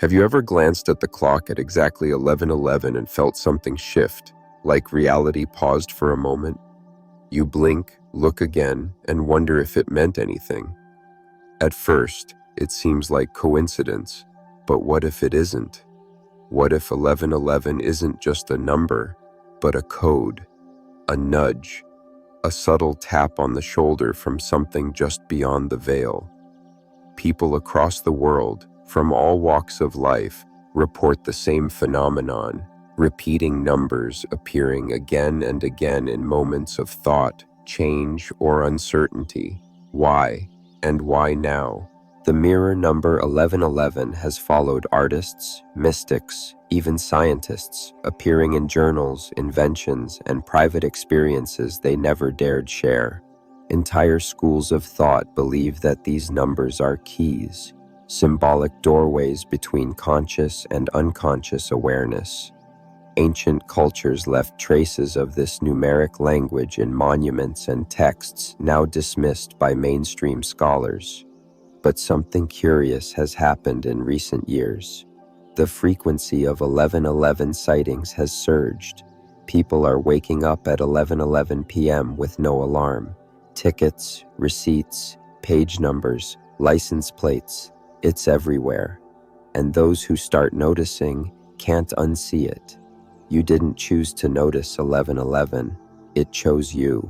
Have you ever glanced at the clock at exactly 11:11 and felt something shift, like reality paused for a moment? You blink, look again, and wonder if it meant anything. At first, it seems like coincidence, but what if it isn't? What if 11:11 isn't just a number, but a code, a nudge, a subtle tap on the shoulder from something just beyond the veil? People across the world, from all walks of life, report the same phenomenon, repeating numbers appearing again and again in moments of thought, change, or uncertainty. Why? And why now? The mirror number 1111 has followed artists, mystics, even scientists, appearing in journals, inventions, and private experiences they never dared share. Entire schools of thought believe that these numbers are keys, symbolic doorways between conscious and unconscious awareness. Ancient cultures left traces of this numeric language in monuments and texts now dismissed by mainstream scholars. But something curious has happened in recent years. The frequency of 1111 sightings has surged. People are waking up at 11:11 p.m. with no alarm. Tickets, receipts, page numbers, license plates, it's everywhere. And those who start noticing can't unsee it. You didn't choose to notice 11:11, it chose you.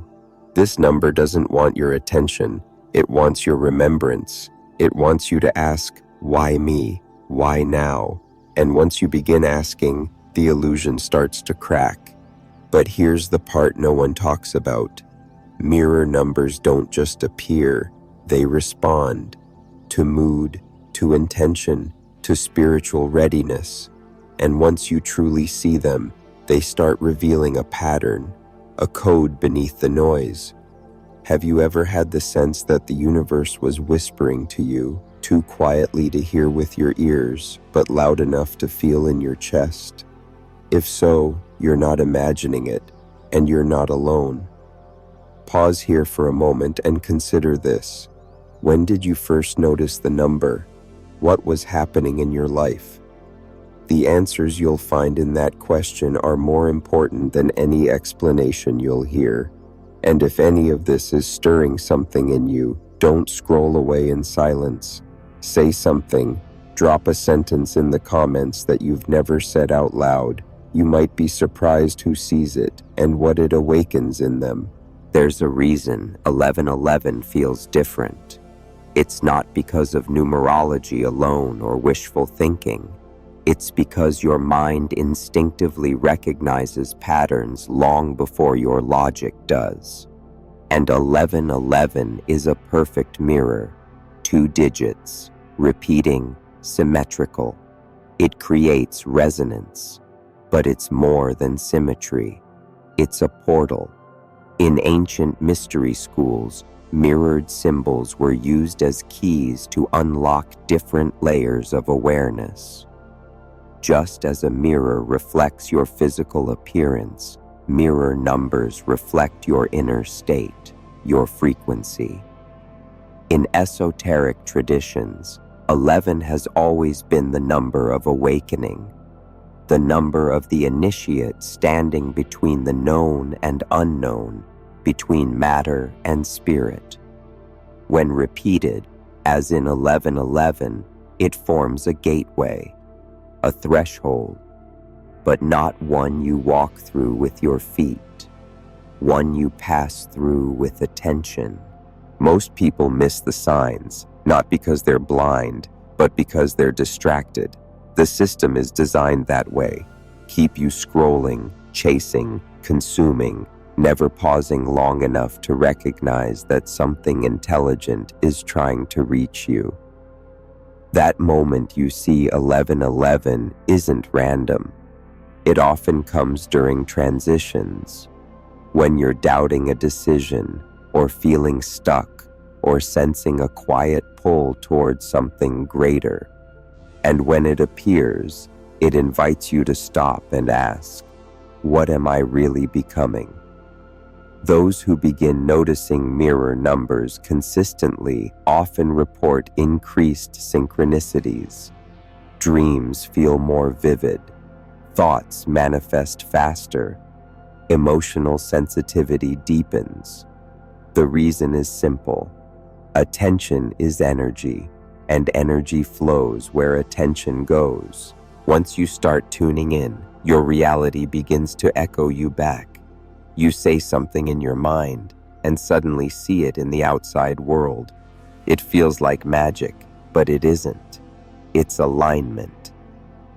This number doesn't want your attention, it wants your remembrance. It wants you to ask, why me? Why now? And once you begin asking, the illusion starts to crack. But here's the part no one talks about. Mirror numbers don't just appear, they respond to mood, to intention, to spiritual readiness. And once you truly see them, they start revealing a pattern, a code beneath the noise. Have you ever had the sense that the universe was whispering to you, too quietly to hear with your ears, but loud enough to feel in your chest? If so, you're not imagining it, and you're not alone. Pause here for a moment and consider this. When did you first notice the number? What was happening in your life? The answers you'll find in that question are more important than any explanation you'll hear. And if any of this is stirring something in you, don't scroll away in silence. Say something. Drop a sentence in the comments that you've never said out loud. You might be surprised who sees it and what it awakens in them. There's a reason 1111 feels different. It's not because of numerology alone or wishful thinking. It's because your mind instinctively recognizes patterns long before your logic does. And 1111 is a perfect mirror. 2 digits, repeating, symmetrical. It creates resonance. But it's more than symmetry. It's a portal. In ancient mystery schools, mirrored symbols were used as keys to unlock different layers of awareness. Just as a mirror reflects your physical appearance, mirror numbers reflect your inner state, your frequency. In esoteric traditions, 11 has always been the number of awakening, the number of the initiate standing between the known and unknown, between matter and spirit. When repeated, as in 1111, it forms a gateway, a threshold, but not one you walk through with your feet, one you pass through with attention. Most people miss the signs, not because they're blind, but because they're distracted. The system is designed that way. Keep you scrolling, chasing, consuming, never pausing long enough to recognize that something intelligent is trying to reach you. That moment you see 1111 isn't random. It often comes during transitions, when you're doubting a decision, or feeling stuck, or sensing a quiet pull towards something greater. And when it appears, it invites you to stop and ask, what am I really becoming? Those who begin noticing mirror numbers consistently often report increased synchronicities, Dreams feel more vivid. Thoughts manifest faster. Emotional sensitivity deepens. The reason is simple. Attention is energy, and energy flows where attention goes. Once you start tuning in, your reality begins to echo you back. You say something in your mind, and suddenly see it in the outside world. It feels like magic, but it isn't. It's alignment.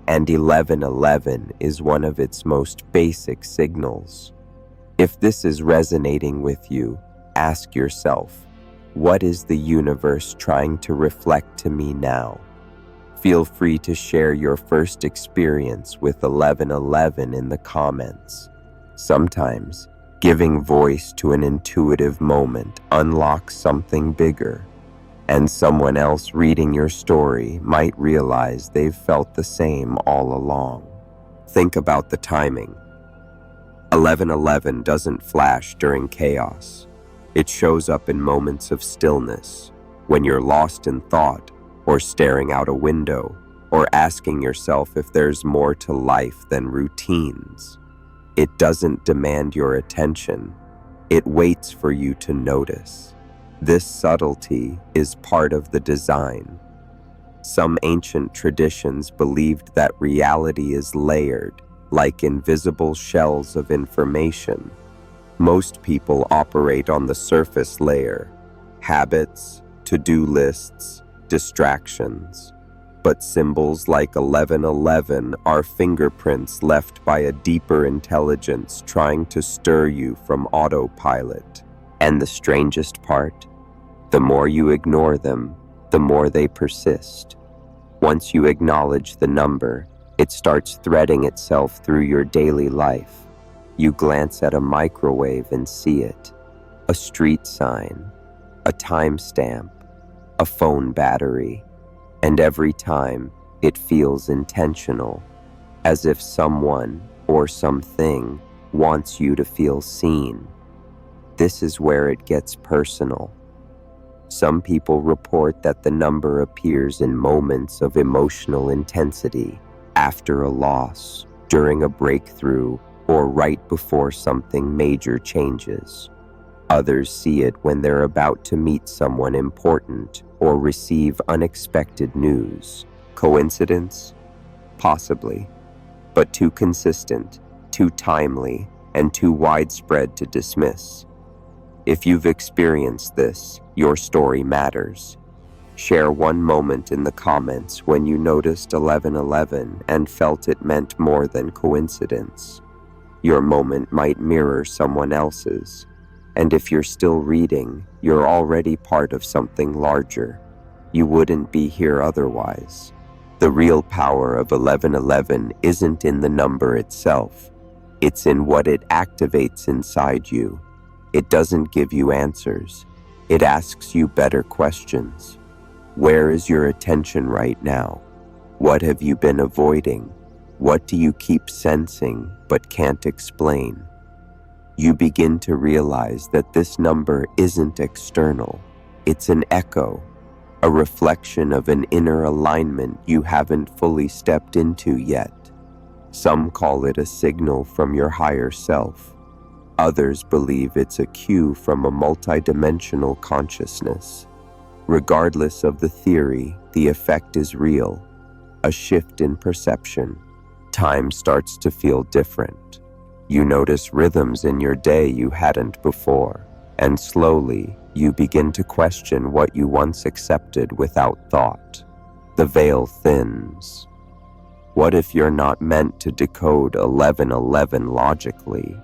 And 1111 is one of its most basic signals. If this is resonating with you, ask yourself, what is the universe trying to reflect to me now? Feel free to share your first experience with 1111 in the comments. Sometimes, giving voice to an intuitive moment unlocks something bigger, and someone else reading your story might realize they've felt the same all along. Think about the timing. 1111 doesn't flash during chaos. It shows up in moments of stillness, when you're lost in thought, or staring out a window, or asking yourself if there's more to life than routines. It doesn't demand your attention. It waits for you to notice. This subtlety is part of the design. Some ancient traditions believed that reality is layered, like invisible shells of information. Most people operate on the surface layer: habits, to-do lists, distractions. But symbols like 1111 are fingerprints left by a deeper intelligence trying to stir you from autopilot. And the strangest part? The more you ignore them, the more they persist. Once you acknowledge the number, it starts threading itself through your daily life. You glance at a microwave and see it, a street sign, a timestamp, a phone battery, and every time it feels intentional, as if someone or something wants you to feel seen. This is where it gets personal. Some people report that the number appears in moments of emotional intensity, after a loss, during a breakthrough, or right before something major changes. Others see it when they're about to meet someone important or receive unexpected news. Coincidence? Possibly, but too consistent, too timely, and too widespread to dismiss. If you've experienced this, your story matters. Share one moment in the comments when you noticed 1111 and felt it meant more than coincidence. Your moment might mirror someone else's, and if you're still reading, you're already part of something larger. You wouldn't be here otherwise. The real power of 1111 isn't in the number itself. It's in what it activates inside you. It doesn't give you answers. It asks you better questions. Where is your attention right now? What have you been avoiding? What do you keep sensing but can't explain? You begin to realize that this number isn't external. It's an echo, a reflection of an inner alignment you haven't fully stepped into yet. Some call it a signal from your higher self. Others believe it's a cue from a multidimensional consciousness. Regardless of the theory, the effect is real. A shift in perception. Time starts to feel different. You notice rhythms in your day you hadn't before, and slowly you begin to question what you once accepted without thought. The veil thins. What if you're not meant to decode 1111 logically?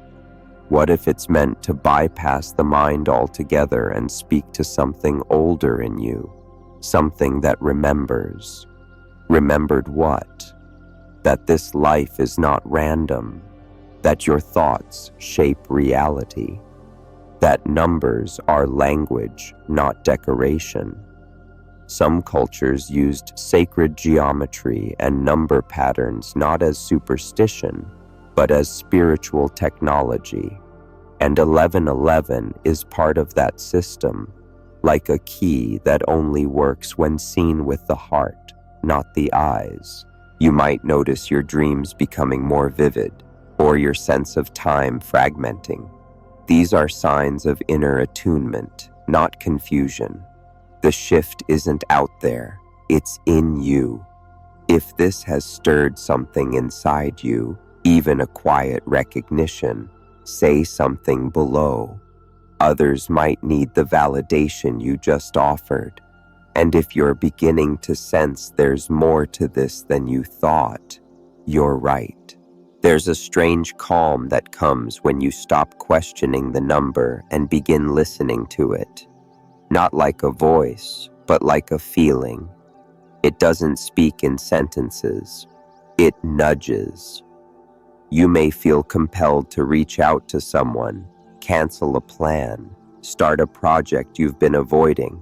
What if it's meant to bypass the mind altogether and speak to something older in you? Something that remembers. Remembered what? That this life is not random. That your thoughts shape reality. That numbers are language, not decoration. Some cultures used sacred geometry and number patterns not as superstition, but as spiritual technology. And 1111 is part of that system, like a key that only works when seen with the heart, not the eyes. You might notice your dreams becoming more vivid, or your sense of time fragmenting. These are signs of inner attunement, not confusion. The shift isn't out there, it's in you. If this has stirred something inside you, even a quiet recognition, say something below. Others might need the validation you just offered. And if you're beginning to sense there's more to this than you thought, you're right. There's a strange calm that comes when you stop questioning the number and begin listening to it. Not like a voice, but like a feeling. It doesn't speak in sentences. It nudges. You may feel compelled to reach out to someone, cancel a plan, start a project you've been avoiding.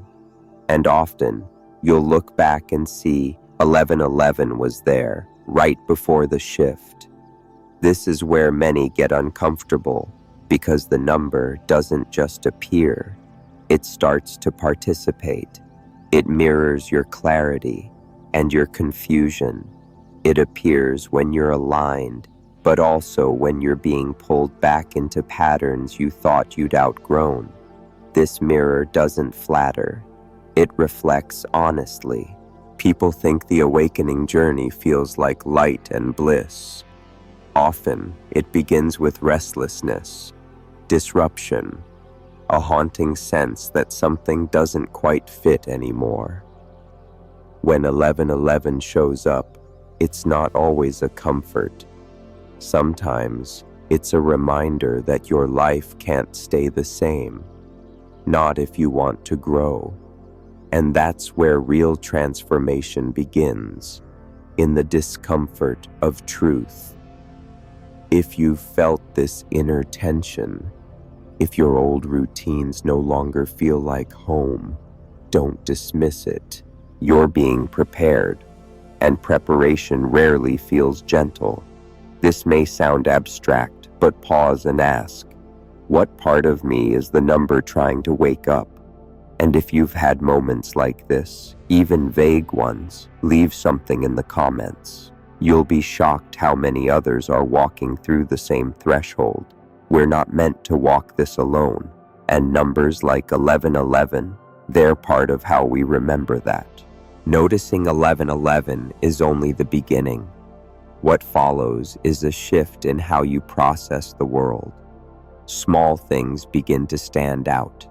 And often, you'll look back and see 1111 was there, right before the shift. This is where many get uncomfortable, because the number doesn't just appear. It starts to participate. It mirrors your clarity and your confusion. It appears when you're aligned, but also when you're being pulled back into patterns you thought you'd outgrown. This mirror doesn't flatter. It reflects honestly. People think the awakening journey feels like light and bliss. Often, it begins with restlessness, disruption, a haunting sense that something doesn't quite fit anymore. When 1111 shows up, it's not always a comfort. Sometimes, it's a reminder that your life can't stay the same, not if you want to grow. And that's where real transformation begins, in the discomfort of truth. If you've felt this inner tension, if your old routines no longer feel like home, don't dismiss it. You're being prepared, and preparation rarely feels gentle. This may sound abstract, but pause and ask, what part of me is the number trying to wake up? And if you've had moments like this, even vague ones, leave something in the comments. You'll be shocked how many others are walking through the same threshold. We're not meant to walk this alone. And numbers like 1111, they're part of how we remember that. Noticing 1111 is only the beginning. What follows is a shift in how you process the world. Small things begin to stand out.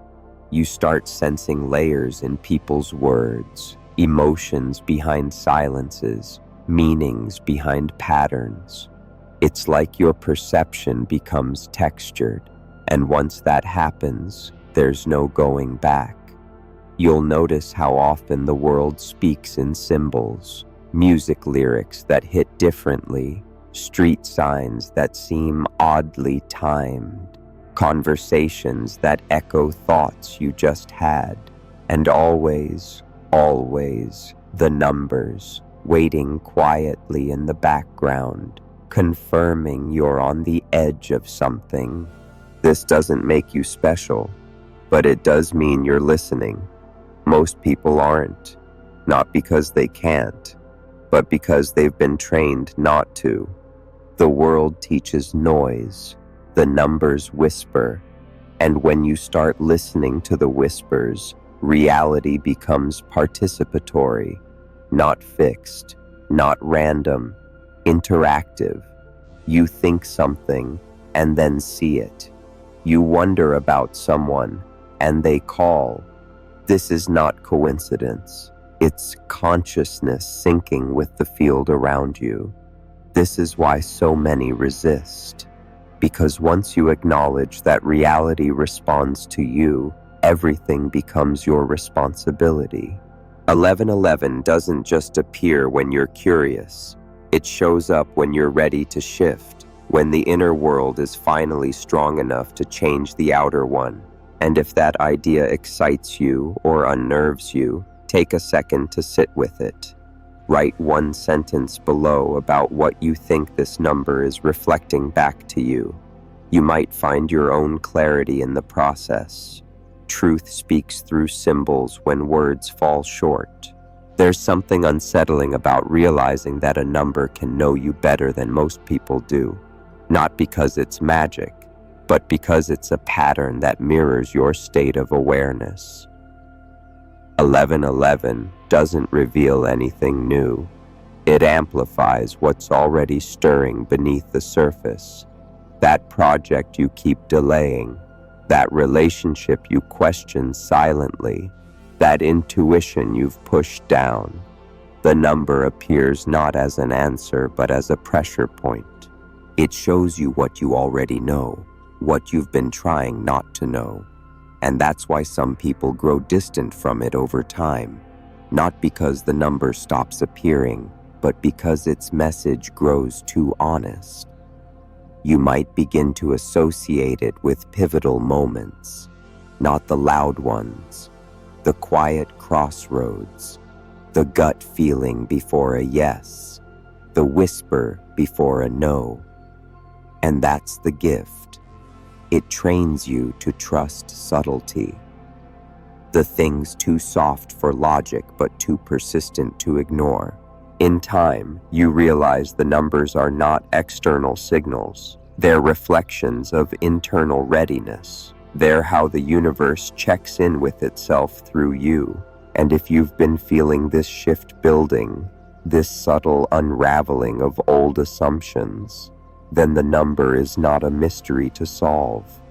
You start sensing layers in people's words, emotions behind silences, meanings behind patterns. It's like your perception becomes textured, and once that happens, there's no going back. You'll notice how often the world speaks in symbols, music lyrics that hit differently, street signs that seem oddly timed, conversations that echo thoughts you just had, and always, always, the numbers waiting quietly in the background, confirming you're on the edge of something. This doesn't make you special, but it does mean you're listening. Most people aren't, not because they can't, but because they've been trained not to. The world teaches noise. The numbers whisper, and when you start listening to the whispers, reality becomes participatory, not fixed, not random, interactive. You think something and then see it. You wonder about someone and they call. This is not coincidence. It's consciousness syncing with the field around you. This is why so many resist. Because once you acknowledge that reality responds to you, everything becomes your responsibility. 1111 doesn't just appear when you're curious. It shows up when you're ready to shift, when the inner world is finally strong enough to change the outer one. And if that idea excites you or unnerves you, take a second to sit with it. Write one sentence below about what you think this number is reflecting back to you. You might find your own clarity in the process. Truth speaks through symbols when words fall short. There's something unsettling about realizing that a number can know you better than most people do, not because it's magic, but because it's a pattern that mirrors your state of awareness. 1111 doesn't reveal anything new. It amplifies what's already stirring beneath the surface. That project you keep delaying, that relationship you question silently, that intuition you've pushed down. The number appears not as an answer but as a pressure point. It shows you what you already know, what you've been trying not to know. And that's why some people grow distant from it over time. Not because the number stops appearing, but because its message grows too honest. You might begin to associate it with pivotal moments, not the loud ones, the quiet crossroads, the gut feeling before a yes, the whisper before a no. And that's the gift. It trains you to trust subtlety. The things too soft for logic but too persistent to ignore. In time, you realize the numbers are not external signals. They're reflections of internal readiness. They're how the universe checks in with itself through you. And if you've been feeling this shift building, this subtle unraveling of old assumptions, then the number is not a mystery to solve.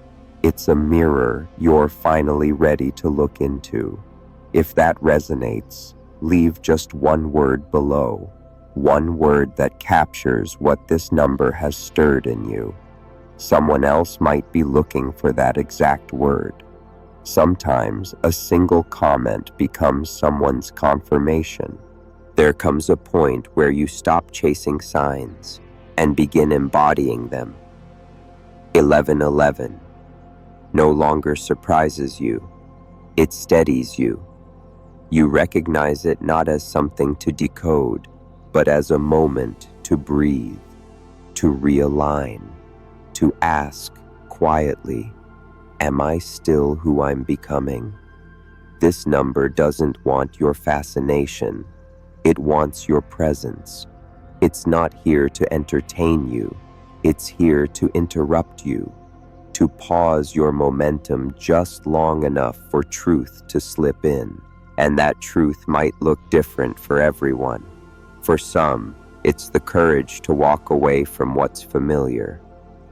It's a mirror you're finally ready to look into. If that resonates, leave just one word below, one word that captures what this number has stirred in you. Someone else might be looking for that exact word. Sometimes a single comment becomes someone's confirmation. There comes a point where you stop chasing signs and begin embodying them. 1111 no longer surprises you. It steadies you. You recognize it not as something to decode, but as a moment to breathe, to realign, to ask quietly, am I still who I'm becoming? This number doesn't want your fascination. It wants your presence. It's not here to entertain you. It's here to interrupt you, to pause your momentum just long enough for truth to slip in. And that truth might look different for everyone. For some, it's the courage to walk away from what's familiar.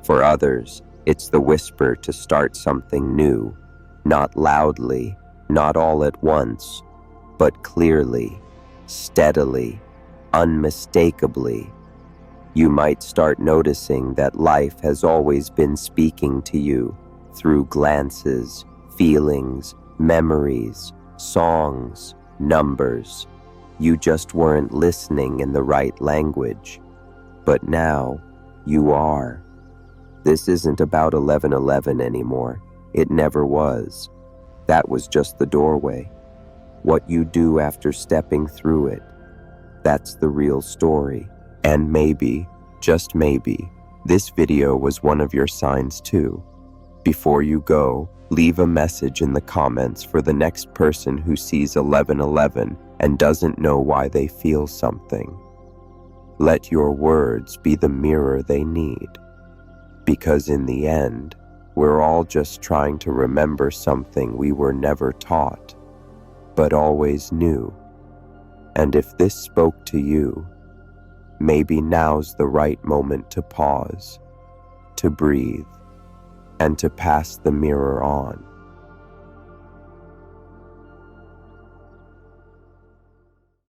For others, it's the whisper to start something new, not loudly, not all at once, but clearly, steadily, unmistakably. You might start noticing that life has always been speaking to you through glances, feelings, memories, songs, numbers. You just weren't listening in the right language. But now, you are. This isn't about 1111 anymore. It never was. That was just the doorway. What you do after stepping through it, that's the real story. And maybe, just maybe, this video was one of your signs too. Before you go, leave a message in the comments for the next person who sees 1111 and doesn't know why they feel something. Let your words be the mirror they need. Because in the end, we're all just trying to remember something we were never taught, but always knew. And if this spoke to you, maybe now's the right moment to pause, to breathe, and to pass the mirror on.